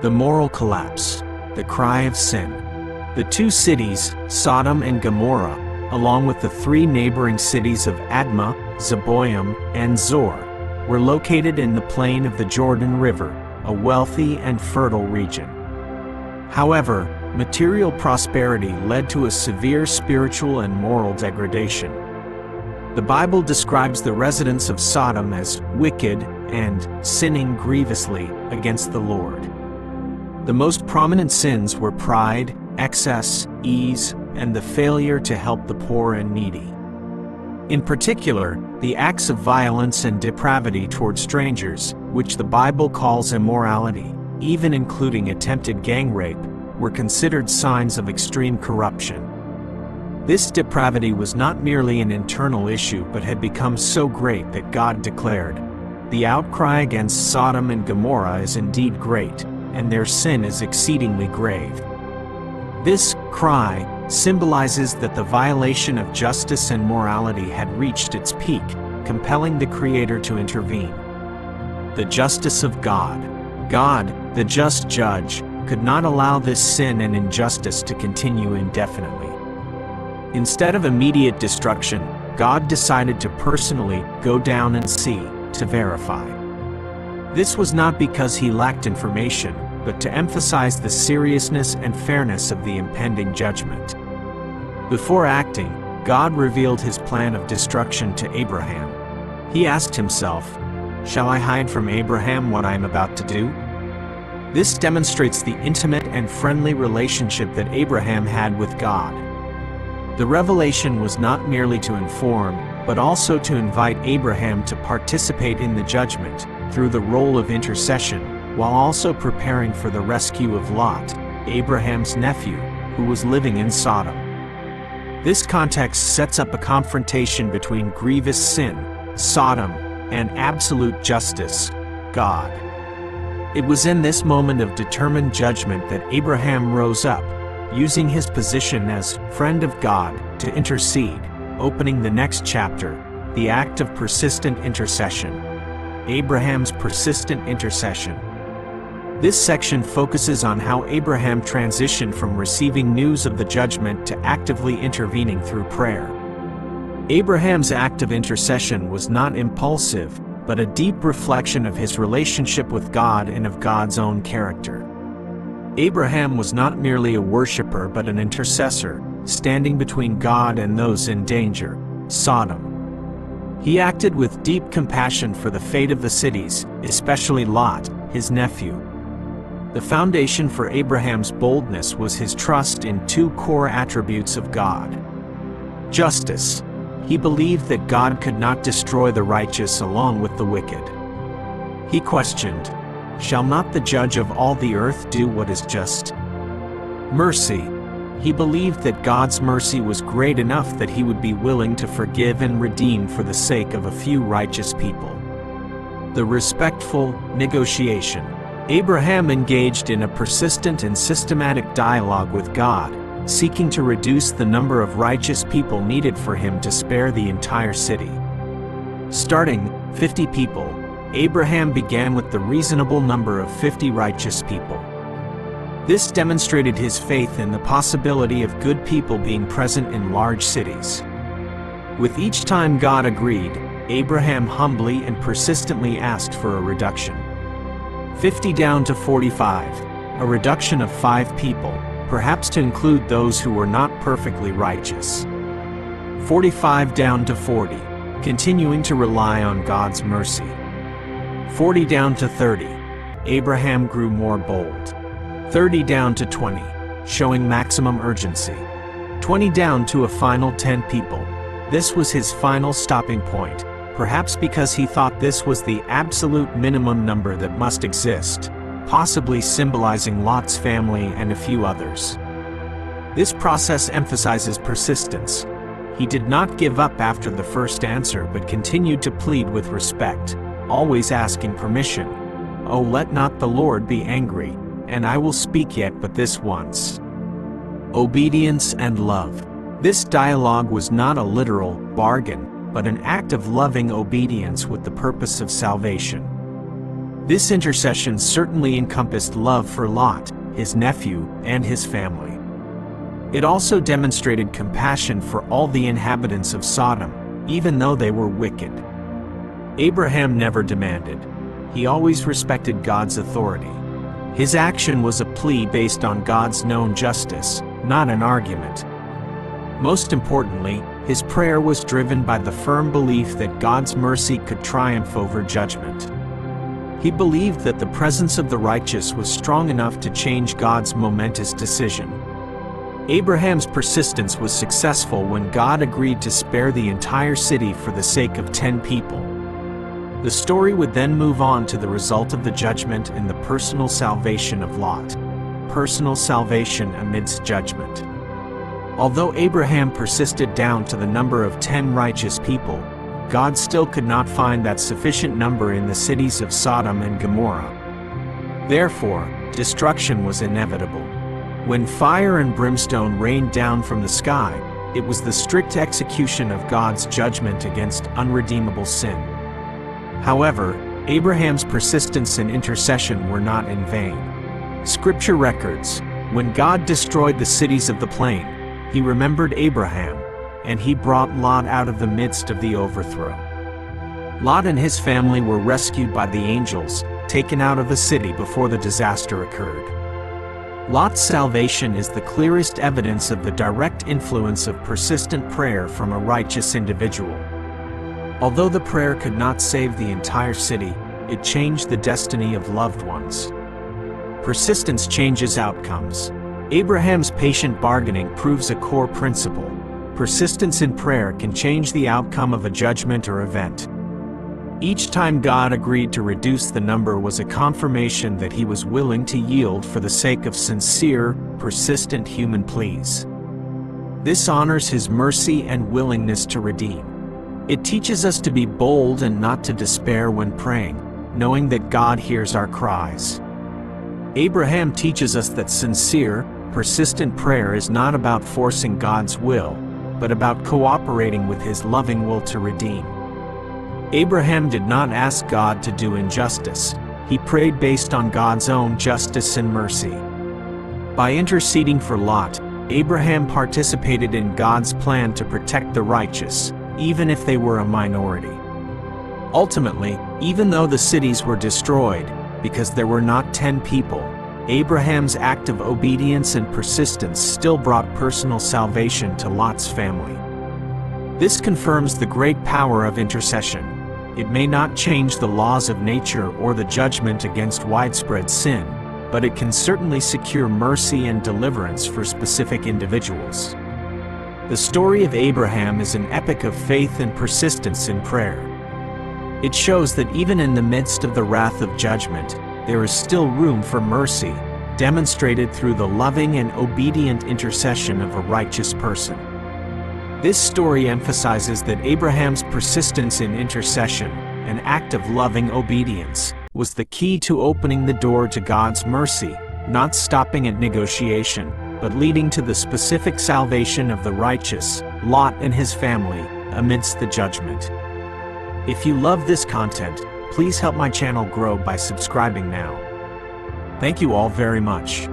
The moral collapse. The cry of sin. The two cities, Sodom and Gomorrah, along with the three neighboring cities of Admah, Zeboim, and Zor, were located in the plain of the Jordan River, a wealthy and fertile region. However, material prosperity led to a severe spiritual and moral degradation. The Bible describes the residents of Sodom as wicked and sinning grievously against the Lord. The most prominent sins were pride, excess, ease, and the failure to help the poor and needy. In particular, the acts of violence and depravity toward strangers, which the Bible calls immorality, even including attempted gang rape, were considered signs of extreme corruption. This depravity was not merely an internal issue but had become so great that God declared, "The outcry against Sodom and Gomorrah is indeed great, and their sin is exceedingly grave." This cry symbolizes that the violation of justice and morality had reached its peak, compelling the Creator to intervene. The justice of God. God, the just judge, could not allow this sin and injustice to continue indefinitely. Instead of immediate destruction, God decided to personally go down and see, to verify. This was not because he lacked information, but to emphasize the seriousness and fairness of the impending judgment. Before acting, God revealed his plan of destruction to Abraham. He asked himself, "Shall I hide from Abraham what I am about to do?" This demonstrates the intimate and friendly relationship that Abraham had with God. The revelation was not merely to inform, but also to invite Abraham to participate in the judgment through the role of intercession, while also preparing for the rescue of Lot, Abraham's nephew, who was living in Sodom. This context sets up a confrontation between grievous sin, Sodom, and absolute justice, God. It was in this moment of determined judgment that Abraham rose up, using his position as friend of God to intercede, opening the next chapter, the act of persistent intercession. Abraham's persistent intercession. This section focuses on how Abraham transitioned from receiving news of the judgment to actively intervening through prayer. Abraham's act of intercession was not impulsive, but a deep reflection of his relationship with God and of God's own character. Abraham was not merely a worshiper but an intercessor, standing between God and those in danger, Sodom. He acted with deep compassion for the fate of the cities, especially Lot, his nephew. The foundation for Abraham's boldness was his trust in two core attributes of God. Justice. He believed that God could not destroy the righteous along with the wicked. He questioned, "Shall not the judge of all the earth do what is just?" Mercy. He believed that God's mercy was great enough that he would be willing to forgive and redeem for the sake of a few righteous people. The respectful negotiation. Abraham engaged in a persistent and systematic dialogue with God, seeking to reduce the number of righteous people needed for him to spare the entire city. Starting 50 people, Abraham began with the reasonable number of 50 righteous people. This demonstrated his faith in the possibility of good people being present in large cities. With each time God agreed, Abraham humbly and persistently asked for a reduction. 50 down to 45, a reduction of 5 people, perhaps to include those who were not perfectly righteous. 45 down to 40, continuing to rely on God's mercy. 40 down to 30, Abraham grew more bold. 30 down to 20, showing maximum urgency. 20 down to a final 10 people. This was his final stopping point, perhaps because he thought this was the absolute minimum number that must exist, possibly symbolizing Lot's family and a few others. This process emphasizes persistence. He did not give up after the first answer but continued to plead with respect, always asking permission. "Oh, let not the Lord be angry, and I will speak yet but this once." Obedience and love. This dialogue was not a literal bargain, but an act of loving obedience with the purpose of salvation. This intercession certainly encompassed love for Lot, his nephew, and his family. It also demonstrated compassion for all the inhabitants of Sodom, even though they were wicked. Abraham never demanded. He always respected God's authority. His action was a plea based on God's known justice, not an argument. Most importantly, his prayer was driven by the firm belief that God's mercy could triumph over judgment. He believed that the presence of the righteous was strong enough to change God's momentous decision. Abraham's persistence was successful when God agreed to spare the entire city for the sake of 10 people. The story would then move on to the result of the judgment and the personal salvation of Lot. Personal salvation amidst judgment. Although Abraham persisted down to the number of 10 righteous people, God still could not find that sufficient number in the cities of Sodom and Gomorrah. Therefore, destruction was inevitable. When fire and brimstone rained down from the sky, it was the strict execution of God's judgment against unredeemable sin. However, Abraham's persistence and intercession were not in vain. Scripture records, when God destroyed the cities of the plain, He remembered Abraham, and He brought Lot out of the midst of the overthrow. Lot and his family were rescued by the angels, taken out of the city before the disaster occurred. Lot's salvation is the clearest evidence of the direct influence of persistent prayer from a righteous individual. Although the prayer could not save the entire city, it changed the destiny of loved ones. Persistence changes outcomes. Abraham's patient bargaining proves a core principle. Persistence in prayer can change the outcome of a judgment or event. Each time God agreed to reduce the number was a confirmation that He was willing to yield for the sake of sincere, persistent human pleas. This honors His mercy and willingness to redeem. It teaches us to be bold and not to despair when praying, knowing that God hears our cries. Abraham teaches us that sincere, persistent prayer is not about forcing God's will, but about cooperating with His loving will to redeem. Abraham did not ask God to do injustice. He prayed based on God's own justice and mercy. By interceding for Lot, Abraham participated in God's plan to protect the righteous, even if they were a minority. Ultimately, even though the cities were destroyed, because there were not 10 people, Abraham's act of obedience and persistence still brought personal salvation to Lot's family. This confirms the great power of intercession. It may not change the laws of nature or the judgment against widespread sin, but it can certainly secure mercy and deliverance for specific individuals. The story of Abraham is an epic of faith and persistence in prayer. It shows that even in the midst of the wrath of judgment, there is still room for mercy, demonstrated through the loving and obedient intercession of a righteous person. This story emphasizes that Abraham's persistence in intercession, an act of loving obedience, was the key to opening the door to God's mercy, not stopping at negotiation, but leading to the specific salvation of the righteous, Lot and his family, amidst the judgment. If you love this content, please help my channel grow by subscribing now. Thank you all very much.